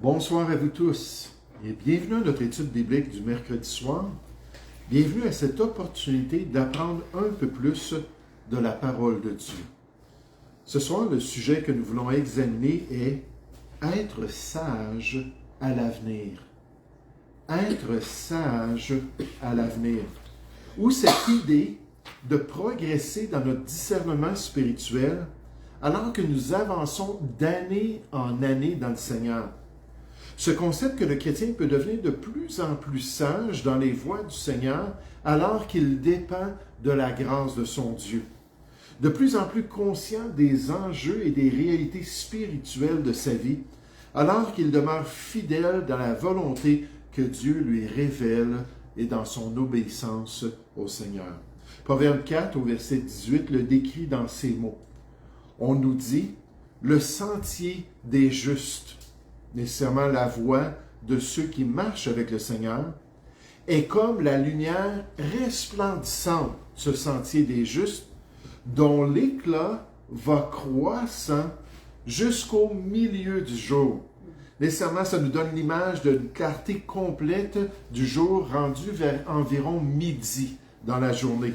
Bonsoir à vous tous et bienvenue à notre étude biblique du mercredi soir. Bienvenue à cette opportunité d'apprendre un peu plus de la parole de Dieu. Ce soir, le sujet que nous voulons examiner est être sage à l'avenir. Être sage à l'avenir. Ou cette idée de progresser dans notre discernement spirituel alors que nous avançons d'année en année dans le Seigneur. Ce concept que le chrétien peut devenir de plus en plus sage dans les voies du Seigneur alors qu'il dépend de la grâce de son Dieu. De plus en plus conscient des enjeux et des réalités spirituelles de sa vie, alors qu'il demeure fidèle dans la volonté que Dieu lui révèle et dans son obéissance au Seigneur. Proverbe 4 au verset 18 le décrit dans ces mots. On nous dit « le sentier des justes ». Nécessairement la voie de ceux qui marchent avec le Seigneur, est comme la lumière resplendissante, ce sentier des justes, dont l'éclat va croissant jusqu'au milieu du jour. Nécessairement, ça nous donne l'image d'une clarté complète du jour rendu vers environ midi dans la journée,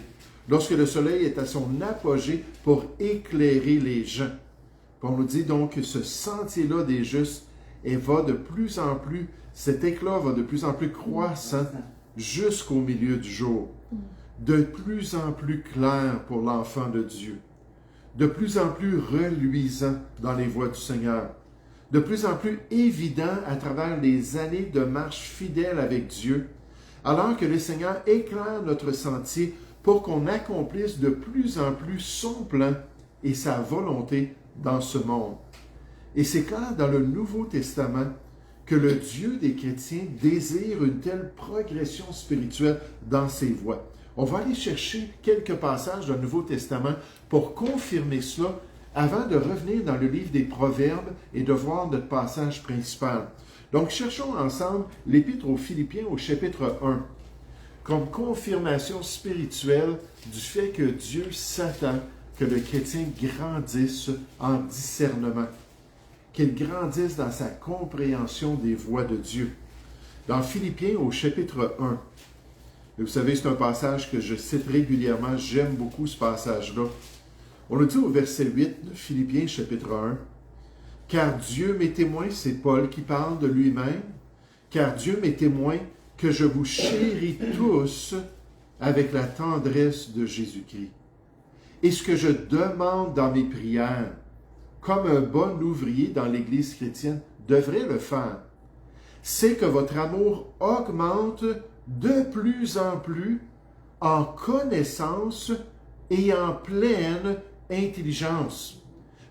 lorsque le soleil est à son apogée pour éclairer les gens. On nous dit donc que ce sentier-là des justes et va de plus en plus, cet éclat va de plus en plus croissant jusqu'au milieu du jour, de plus en plus clair pour l'enfant de Dieu, de plus en plus reluisant dans les voies du Seigneur, de plus en plus évident à travers les années de marche fidèle avec Dieu, alors que le Seigneur éclaire notre sentier pour qu'on accomplisse de plus en plus son plan et sa volonté dans ce monde. Et c'est clair dans le Nouveau Testament que le Dieu des chrétiens désire une telle progression spirituelle dans ses voies. On va aller chercher quelques passages dans le Nouveau Testament pour confirmer cela avant de revenir dans le livre des Proverbes et de voir notre passage principal. Donc, cherchons ensemble l'Épître aux Philippiens au chapitre 1, comme confirmation spirituelle du fait que Dieu s'attend que le chrétien grandisse en discernement, qu'il grandisse dans sa compréhension des voies de Dieu. Dans Philippiens au chapitre 1, vous savez, c'est un passage que je cite régulièrement, j'aime beaucoup ce passage-là. On le dit au verset 8 de Philippiens chapitre 1, « Car Dieu m'est témoin », c'est Paul qui parle de lui-même, « Car Dieu m'est témoin que je vous chéris tous avec la tendresse de Jésus-Christ. Et ce que je demande dans mes prières, comme un bon ouvrier dans l'Église chrétienne devrait le faire, c'est que votre amour augmente de plus en plus en connaissance et en pleine intelligence.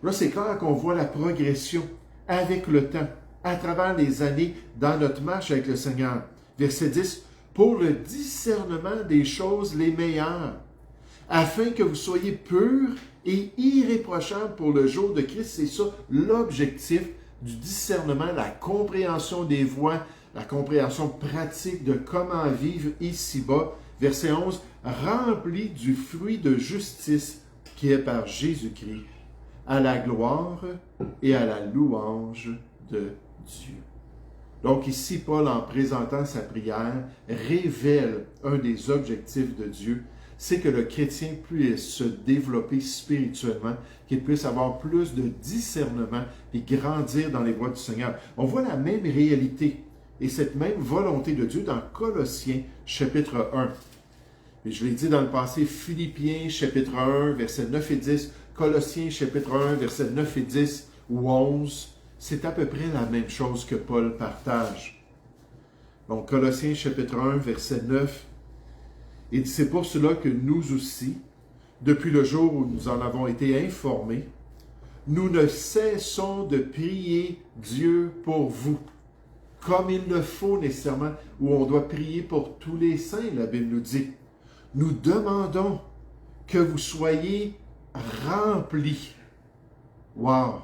Là, c'est clair qu'on voit la progression avec le temps, à travers les années, dans notre marche avec le Seigneur. Verset 10, « Pour le discernement des choses les meilleures, afin que vous soyez purs et irréprochable pour le jour de Christ. » C'est ça l'objectif du discernement, la compréhension des voies, la compréhension pratique de comment vivre ici-bas. Verset 11, rempli du fruit de justice qui est par Jésus-Christ, à la gloire et à la louange de Dieu. Donc ici, Paul, en présentant sa prière, révèle un des objectifs de Dieu, c'est que le chrétien puisse se développer spirituellement, qu'il puisse avoir plus de discernement et grandir dans les voies du Seigneur. On voit la même réalité et cette même volonté de Dieu dans Colossiens chapitre 1. Et je l'ai dit dans le passé, Philippiens chapitre 1, versets 9 et 10, Colossiens chapitre 1, versets 9 et 10 ou 11, c'est à peu près la même chose que Paul partage. Donc Colossiens chapitre 1, verset 9, et c'est pour cela que nous aussi, depuis le jour où nous en avons été informés, nous ne cessons de prier Dieu pour vous, comme il le faut nécessairement, où on doit prier pour tous les saints, la Bible nous dit. Nous demandons que vous soyez remplis. Wow!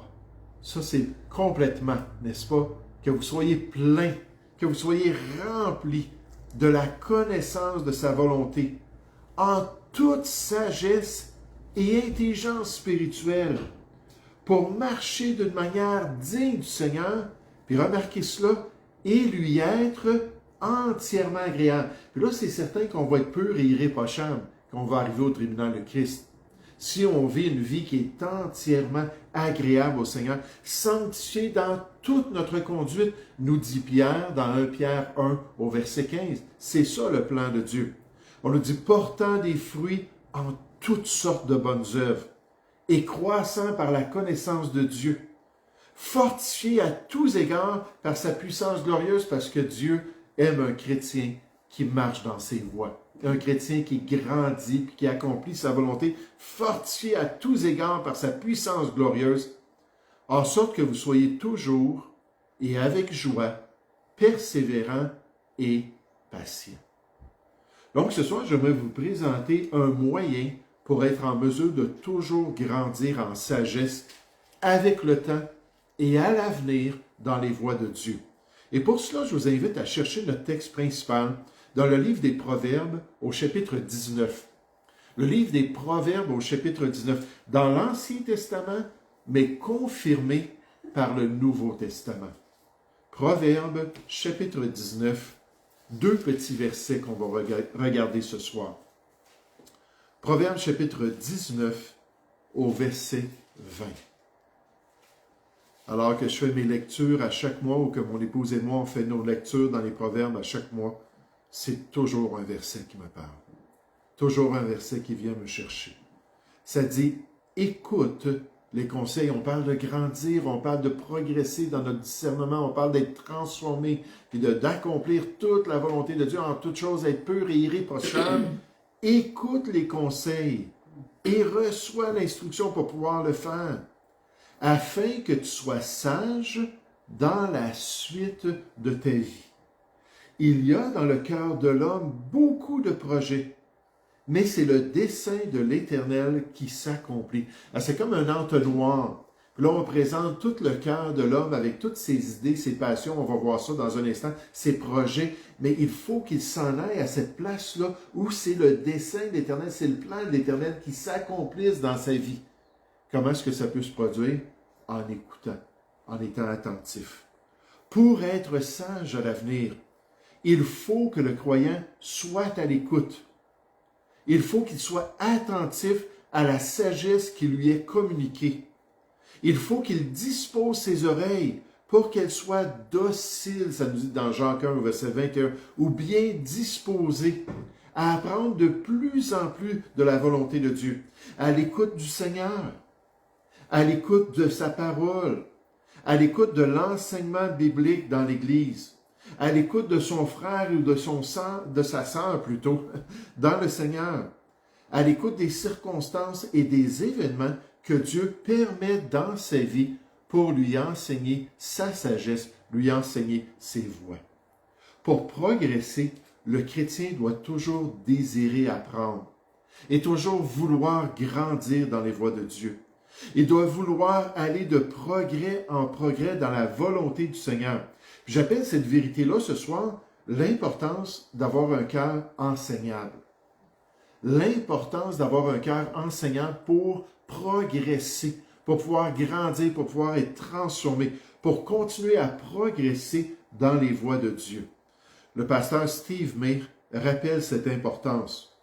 Ça, c'est complètement, n'est-ce pas? Que vous soyez pleins, que vous soyez remplis de la connaissance de sa volonté, en toute sagesse et intelligence spirituelle, pour marcher d'une manière digne du Seigneur, Puis remarquez cela, et lui être entièrement agréable. Puis là, c'est certain qu'on va être pur et irréprochable quand on va arriver au tribunal de Christ. Si on vit une vie qui est entièrement agréable au Seigneur, sanctifiée dans toute notre conduite, nous dit Pierre dans 1 Pierre 1 au verset 15. C'est ça le plan de Dieu. On nous dit portant des fruits en toutes sortes de bonnes œuvres et croissant par la connaissance de Dieu, fortifié à tous égards par sa puissance glorieuse parce que Dieu aime un chrétien qui marche dans ses voies. Un chrétien qui grandit et qui accomplit sa volonté, fortifié à tous égards par sa puissance glorieuse, en sorte que vous soyez toujours et avec joie, persévérants et patients. Donc ce soir, j'aimerais vous présenter un moyen pour être en mesure de toujours grandir en sagesse avec le temps et à l'avenir dans les voies de Dieu. Et pour cela, je vous invite à chercher notre texte principal dans le livre des Proverbes au chapitre 19. Le livre des Proverbes au chapitre 19, dans l'Ancien Testament, mais confirmé par le Nouveau Testament. Proverbes chapitre 19, deux petits versets qu'on va regarder ce soir. Proverbes chapitre 19 au verset 20. Alors que je fais mes lectures à chaque mois ou que mon épouse et moi on fait nos lectures dans les Proverbes à chaque mois, c'est toujours un verset qui me parle. Toujours un verset qui vient me chercher. Ça dit, écoute les conseils. On parle de grandir, on parle de progresser dans notre discernement, on parle d'être transformé, puis d'accomplir toute la volonté de Dieu en toute chose, être pur et irréprochable. Écoute les conseils et reçois l'instruction pour pouvoir le faire, afin que tu sois sage dans la suite de ta vie. Il y a dans le cœur de l'homme beaucoup de projets, mais c'est le dessein de l'Éternel qui s'accomplit. C'est comme un entonnoir. Puis là, on présente tout le cœur de l'homme avec toutes ses idées, ses passions. On va voir ça dans un instant, ses projets. Mais il faut qu'il s'en aille à cette place-là où c'est le dessein de l'Éternel, c'est le plan de l'Éternel qui s'accomplisse dans sa vie. Comment est-ce que ça peut se produire? En écoutant, en étant attentif. Pour être sage à l'avenir, il faut que le croyant soit à l'écoute. Il faut qu'il soit attentif à la sagesse qui lui est communiquée. Il faut qu'il dispose ses oreilles pour qu'elles soient dociles, ça nous dit dans Jacques 1, verset 21, ou bien disposées à apprendre de plus en plus de la volonté de Dieu, à l'écoute du Seigneur, à l'écoute de sa parole, à l'écoute de l'enseignement biblique dans l'Église, à l'écoute de son frère ou de sa sœur plutôt, dans le Seigneur, à l'écoute des circonstances et des événements que Dieu permet dans sa vie pour lui enseigner sa sagesse, lui enseigner ses voies. Pour progresser, le chrétien doit toujours désirer apprendre et toujours vouloir grandir dans les voies de Dieu. Il doit vouloir aller de progrès en progrès dans la volonté du Seigneur. J'appelle cette vérité-là ce soir l'importance d'avoir un cœur enseignable. L'importance d'avoir un cœur enseignable pour progresser, pour pouvoir grandir, pour pouvoir être transformé, pour continuer à progresser dans les voies de Dieu. Le pasteur Steve Meir rappelle cette importance,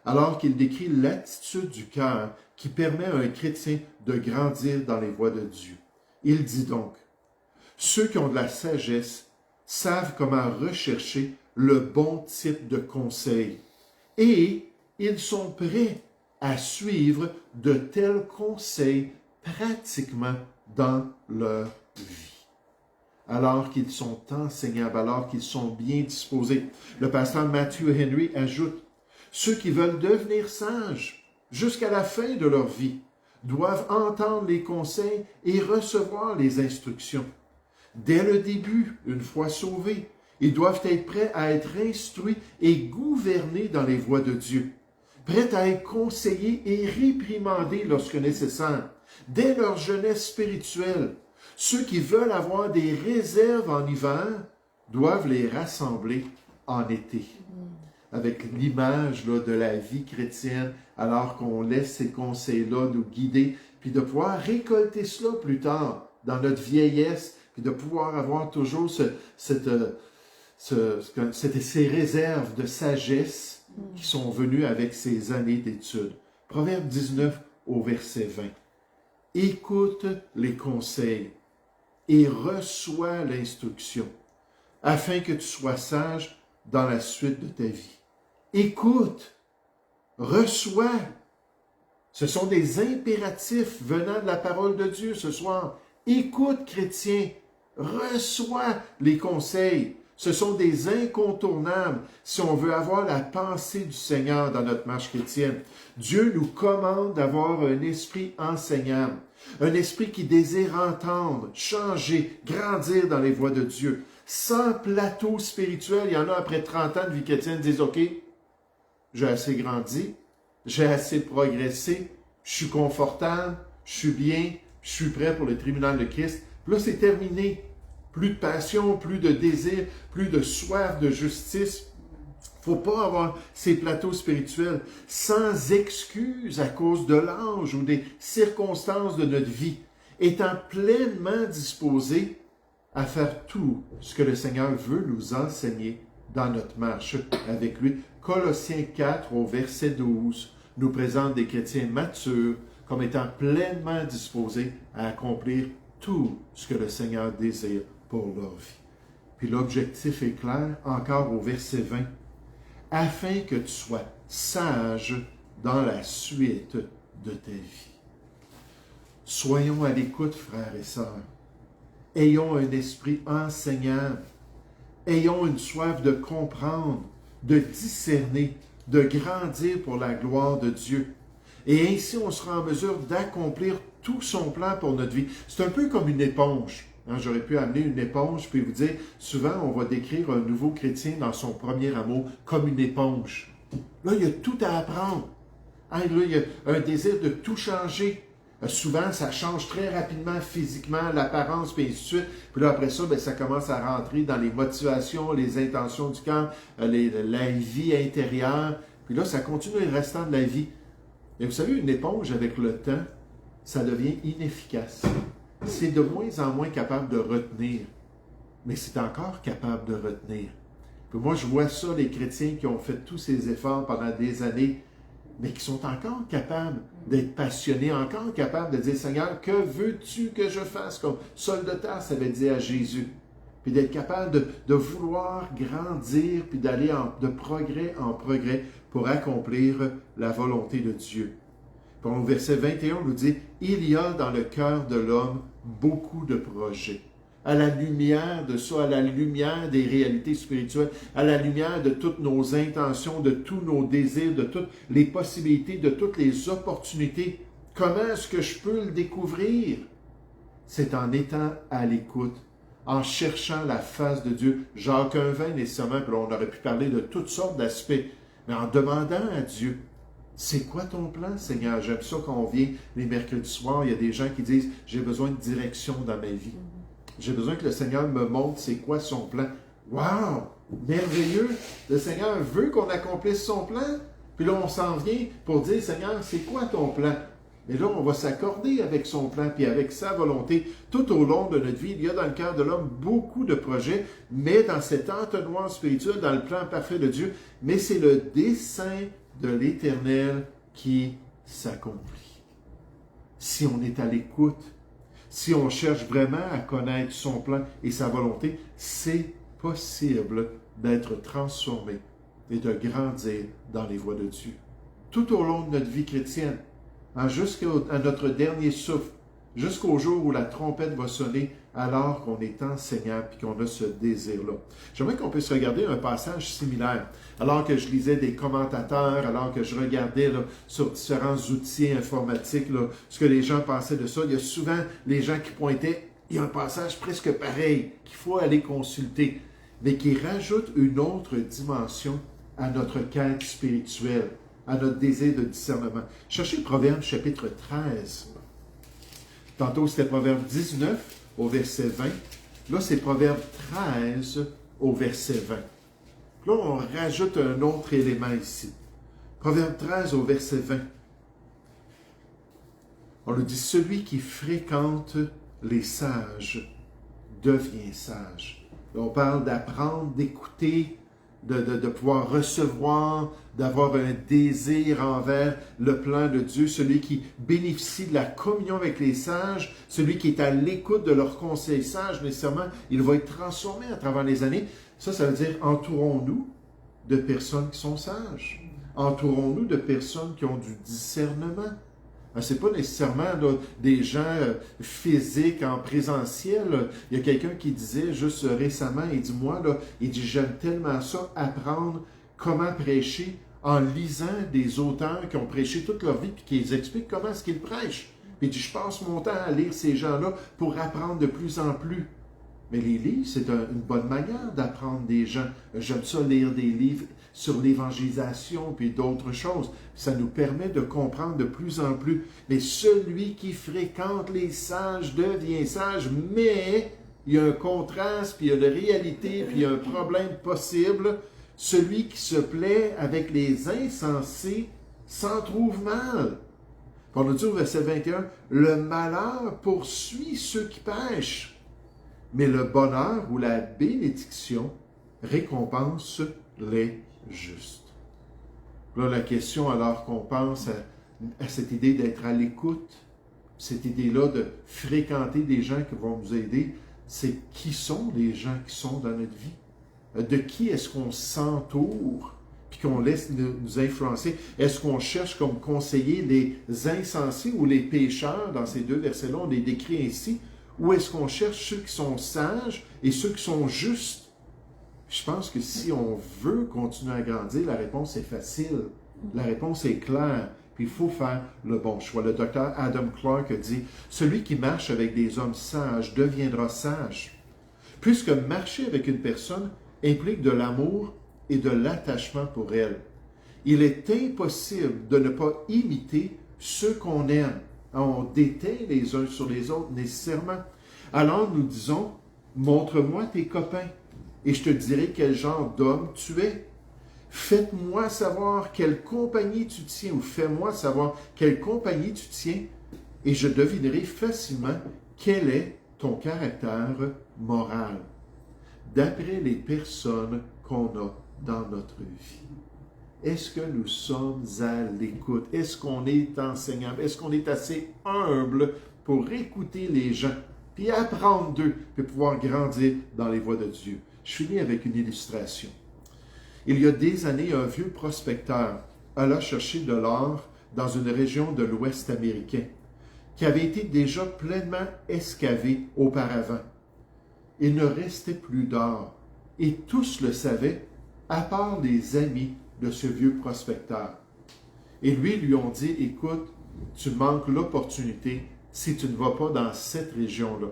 alors qu'il décrit l'attitude du cœur qui permet à un chrétien de grandir dans les voies de Dieu. Il dit donc, « Ceux qui ont de la sagesse savent comment rechercher le bon type de conseil et ils sont prêts à suivre de tels conseils pratiquement dans leur vie. » Alors qu'ils sont enseignables, alors qu'ils sont bien disposés. Le pasteur Matthew Henry ajoute, « Ceux qui veulent devenir sages jusqu'à la fin de leur vie doivent entendre les conseils et recevoir les instructions. Dès le début, une fois sauvés, ils doivent être prêts à être instruits et gouvernés dans les voies de Dieu, prêts à être conseillés et réprimandés lorsque nécessaire. Dès leur jeunesse spirituelle, ceux qui veulent avoir des réserves en hiver doivent les rassembler en été. Avec l'image de la vie chrétienne, alors qu'on laisse ces conseils-là nous guider, puis de pouvoir récolter cela plus tard, dans notre vieillesse, puis de pouvoir avoir toujours ces réserves de sagesse qui sont venues avec ces années d'études. Proverbe 19 au verset 20. Écoute les conseils et reçois l'instruction, afin que tu sois sage dans la suite de ta vie. Écoute, reçois. Ce sont des impératifs venant de la parole de Dieu ce soir. Écoute, chrétien, reçois les conseils. Ce sont des incontournables si on veut avoir la pensée du Seigneur dans notre marche chrétienne. Dieu nous commande d'avoir un esprit enseignant, un esprit qui désire entendre, changer, grandir dans les voies de Dieu. Sans plateau spirituel, il y en a après 30 ans de vie chrétienne qui disent « Ok, j'ai assez grandi, j'ai assez progressé, je suis confortable, je suis bien, je suis prêt pour le tribunal de Christ. » Là, c'est terminé. Plus de passion, plus de désir, plus de soif de justice. Il ne faut pas avoir ces plateaux spirituels sans excuse à cause de l'âge ou des circonstances de notre vie, étant pleinement disposés à faire tout ce que le Seigneur veut nous enseigner dans notre marche avec lui. Colossiens 4 au verset 12 nous présente des chrétiens matures comme étant pleinement disposés à accomplir tout ce que le Seigneur désire pour leur vie. Puis l'objectif est clair, encore au verset 20, afin que tu sois sage dans la suite de ta vie. Soyons à l'écoute, frères et sœurs. Ayons un esprit enseignant. Ayons une soif de comprendre, de discerner, de grandir pour la gloire de Dieu. Et ainsi, on sera en mesure d'accomplir tout son plan pour notre vie. C'est un peu comme une éponge. J'aurais pu amener une éponge puis vous dire, souvent, on va décrire un nouveau chrétien dans son premier amour comme une éponge. Là, il y a tout à apprendre. Là, il y a un désir de tout changer. Souvent, ça change très rapidement physiquement, l'apparence, puis ainsi de suite. Puis là, après ça, ça commence à rentrer dans les motivations, les intentions du cœur, la vie intérieure. Puis là, ça continue le restant de la vie. Et vous savez, une éponge, avec le temps, ça devient inefficace. C'est de moins en moins capable de retenir. Mais c'est encore capable de retenir. Puis moi, je vois ça, les chrétiens qui ont fait tous ces efforts pendant des années, mais qui sont encore capables d'être passionnés, encore capables de dire, Seigneur, que veux-tu que je fasse? Comme Saul de Tarse avait dit à Jésus. Puis d'être capable de vouloir grandir, puis d'aller de progrès en progrès pour accomplir la volonté de Dieu. Puis au verset 21, on nous dit, il y a dans le cœur de l'homme beaucoup de projets. À la lumière de ça, à la lumière des réalités spirituelles, à la lumière de toutes nos intentions, de tous nos désirs, de toutes les possibilités, de toutes les opportunités. Comment est-ce que je peux le découvrir? C'est en étant à l'écoute, en cherchant la face de Dieu. Jacques 1,20 nécessairement, puis on aurait pu parler de toutes sortes d'aspects, mais en demandant à Dieu, c'est quoi ton plan, Seigneur? J'aime ça quand on vient les mercredis soirs, il y a des gens qui disent, j'ai besoin de direction dans ma vie. J'ai besoin que le Seigneur me montre c'est quoi son plan. Wow! Merveilleux! Le Seigneur veut qu'on accomplisse son plan. Puis là, on s'en vient pour dire, Seigneur, c'est quoi ton plan? Mais là, on va s'accorder avec son plan, puis avec sa volonté. Tout au long de notre vie, il y a dans le cœur de l'homme beaucoup de projets, mais dans cet entonnoir spirituel, dans le plan parfait de Dieu, mais c'est le dessein de l'Éternel qui s'accomplit. Si on est à l'écoute, si on cherche vraiment à connaître son plan et sa volonté, c'est possible d'être transformé et de grandir dans les voies de Dieu. Tout au long de notre vie chrétienne, jusqu'à notre dernier souffle, jusqu'au jour où la trompette va sonner, alors qu'on est enseignant et qu'on a ce désir-là. J'aimerais qu'on puisse regarder un passage similaire. Alors que je lisais des commentateurs, alors que je regardais là, sur différents outils informatiques, là, ce que les gens pensaient de ça, il y a souvent les gens qui pointaient, il y a un passage presque pareil qu'il faut aller consulter, mais qui rajoute une autre dimension à notre quête spirituelle, à notre désir de discernement. Cherchez Proverbe chapitre 13. Tantôt, c'était Proverbe 19 au verset 20. Là, c'est Proverbe 13 au verset 20. Là, on rajoute un autre élément ici. Proverbe 13 au verset 20. On nous dit, celui qui fréquente les sages deviens sage. On parle d'apprendre, d'écouter, de pouvoir recevoir, d'avoir un désir envers le plan de Dieu, celui qui bénéficie de la communion avec les sages, celui qui est à l'écoute de leurs conseils sages, nécessairement, il va être transformé à travers les années. Ça veut dire, entourons-nous de personnes qui sont sages. Entourons-nous de personnes qui ont du discernement. Ce n'est pas nécessairement là, des gens physiques en présentiel. Il y a quelqu'un qui disait juste récemment, il dit, moi, là, il dit, j'aime tellement ça, apprendre comment prêcher en lisant des auteurs qui ont prêché toute leur vie, puis qui les expliquent comment est-ce qu'ils prêchent. Puis il dit, je passe mon temps à lire ces gens-là pour apprendre de plus en plus. Mais les livres, c'est une bonne manière d'apprendre des gens. J'aime ça lire des livres sur l'évangélisation puis d'autres choses. Ça nous permet de comprendre de plus en plus. Mais celui qui fréquente les sages devient sage, mais il y a un contraste, puis il y a une réalité, puis il y a un problème possible. Celui qui se plaît avec les insensés s'en trouve mal. On nous dit au verset 21, « Le malheur poursuit ceux qui pêchent. Mais le bonheur ou la bénédiction récompense les justes. » Là, la question, alors qu'on pense à cette idée d'être à l'écoute, cette idée-là de fréquenter des gens qui vont nous aider, c'est qui sont les gens qui sont dans notre vie? De qui est-ce qu'on s'entoure puis qu'on laisse nous influencer? Est-ce qu'on cherche comme conseiller les insensés ou les pécheurs? Dans ces deux versets-là, on les décrit ainsi. Ou est-ce qu'on cherche ceux qui sont sages et ceux qui sont justes? Je pense que si on veut continuer à grandir, la réponse est facile. La réponse est claire. Puis il faut faire le bon choix. Le docteur Adam Clark a dit, « Celui qui marche avec des hommes sages deviendra sage. » Puisque marcher avec une personne implique de l'amour et de l'attachement pour elle. Il est impossible de ne pas imiter ceux qu'on aime. On déteint les uns sur les autres nécessairement. Alors nous disons, montre-moi tes copains et je te dirai quel genre d'homme tu es. Faites-moi savoir quelle compagnie tu tiens ou fais-moi savoir quelle compagnie tu tiens et je devinerai facilement quel est ton caractère moral d'après les personnes qu'on a dans notre vie. Est-ce que nous sommes à l'écoute? Est-ce qu'on est enseignable? Est-ce qu'on est assez humble pour écouter les gens, puis apprendre d'eux, puis pouvoir grandir dans les voies de Dieu? Je finis avec une illustration. Il y a des années, un vieux prospecteur alla chercher de l'or dans une région de l'Ouest américain, qui avait été déjà pleinement excavée auparavant. Il ne restait plus d'or, et tous le savaient, à part les amis de ce vieux prospecteur. Et lui ont dit, « Écoute, tu manques l'opportunité si tu ne vas pas dans cette région-là. »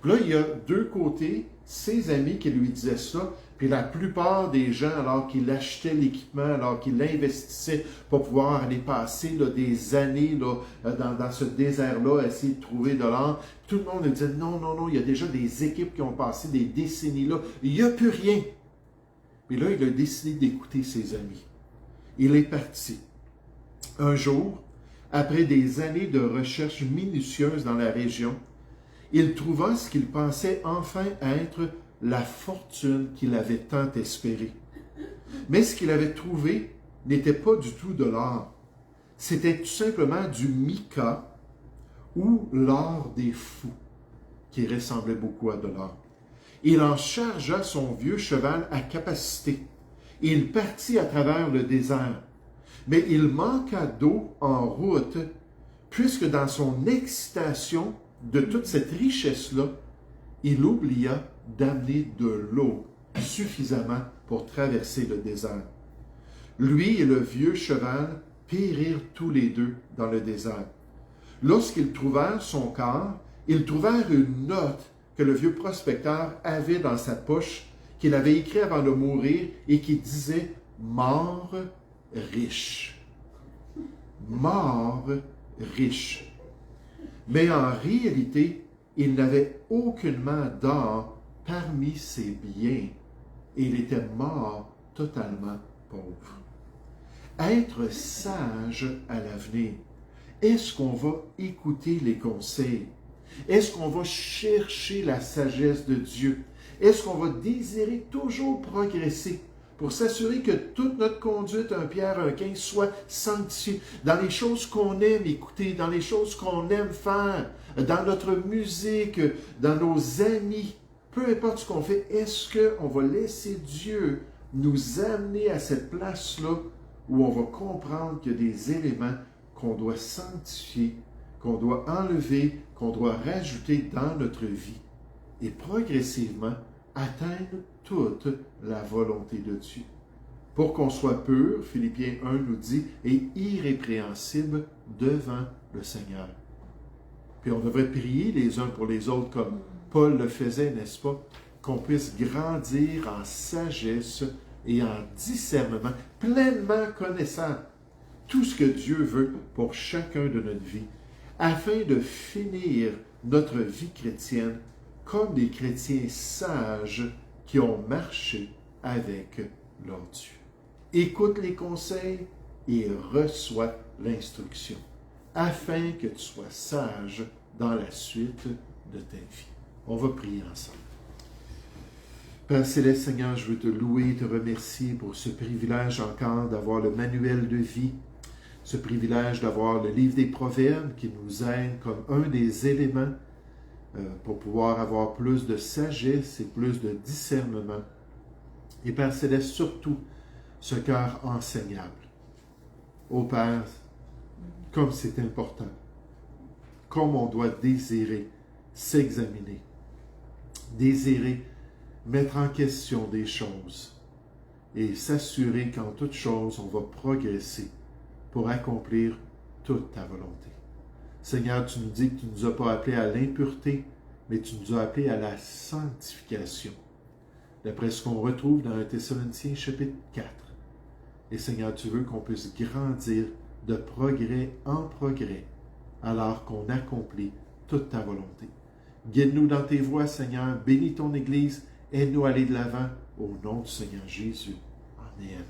Puis là, il y a deux côtés, ses amis qui lui disaient ça, puis la plupart des gens, alors qu'ils achetaient l'équipement, alors qu'ils l'investissaient pour pouvoir aller passer là, des années là, dans ce désert-là, essayer de trouver de l'or, tout le monde disait, non, non, non, il y a déjà des équipes qui ont passé des décennies là, il n'y a plus rien. Puis là, il a décidé d'écouter ses amis. Il est parti. Un jour, après des années de recherches minutieuses dans la région, il trouva ce qu'il pensait enfin être la fortune qu'il avait tant espérée. Mais ce qu'il avait trouvé n'était pas du tout de l'or. C'était tout simplement du mica ou l'or des fous, qui ressemblait beaucoup à de l'or. Il en chargea son vieux cheval à capacité. Il partit à travers le désert. Mais il manqua d'eau en route, puisque dans son excitation de toute cette richesse-là, il oublia d'amener de l'eau suffisamment pour traverser le désert. Lui et le vieux cheval périrent tous les deux dans le désert. Lorsqu'ils trouvèrent son corps, ils trouvèrent une note que le vieux prospecteur avait dans sa poche, qu'il avait écrit avant de mourir et qui disait « Mort riche ». Mort riche. Mais en réalité, il n'avait aucunement d'or parmi ses biens et il était mort totalement pauvre. Être sage à l'avenir. Est-ce qu'on va écouter les conseils? Est-ce qu'on va chercher la sagesse de Dieu? Est-ce qu'on va désirer toujours progresser pour s'assurer que toute notre conduite, 1 Pierre 1,15, soit sanctifiée dans les choses qu'on aime écouter, dans les choses qu'on aime faire, dans notre musique, dans nos amis, peu importe ce qu'on fait, est-ce qu'on va laisser Dieu nous amener à cette place-là où on va comprendre qu'il y a des éléments qu'on doit sanctifier, qu'on doit enlever, qu'on doit rajouter dans notre vie et progressivement atteindre toute la volonté de Dieu. Pour qu'on soit pur, Philippiens 1 nous dit, et irrépréhensible devant le Seigneur. Puis on devrait prier les uns pour les autres comme Paul le faisait, n'est-ce pas? Qu'on puisse grandir en sagesse et en discernement, pleinement connaissant tout ce que Dieu veut pour chacun de notre vie, afin de finir notre vie chrétienne comme des chrétiens sages qui ont marché avec leur Dieu. Écoute les conseils et reçois l'instruction, afin que tu sois sage dans la suite de ta vie. On va prier ensemble. Père Céleste, Seigneur, je veux te louer et te remercier pour ce privilège encore d'avoir le manuel de vie, ce privilège d'avoir le livre des Proverbes qui nous aide comme un des éléments pour pouvoir avoir plus de sagesse et plus de discernement. Et Père Céleste, surtout, ce cœur enseignable. Ô Père, comme c'est important, comme on doit désirer s'examiner, désirer mettre en question des choses et s'assurer qu'en toute chose, on va progresser pour accomplir toute ta volonté. Seigneur, tu nous dis que tu ne nous as pas appelés à l'impureté, mais tu nous as appelés à la sanctification. D'après ce qu'on retrouve dans 1 Thessaloniciens chapitre 4. Et Seigneur, tu veux qu'on puisse grandir de progrès en progrès, alors qu'on accomplit toute ta volonté. Guide-nous dans tes voies, Seigneur. Bénis ton Église. Aide-nous à aller de l'avant. Au nom du Seigneur Jésus. Amen.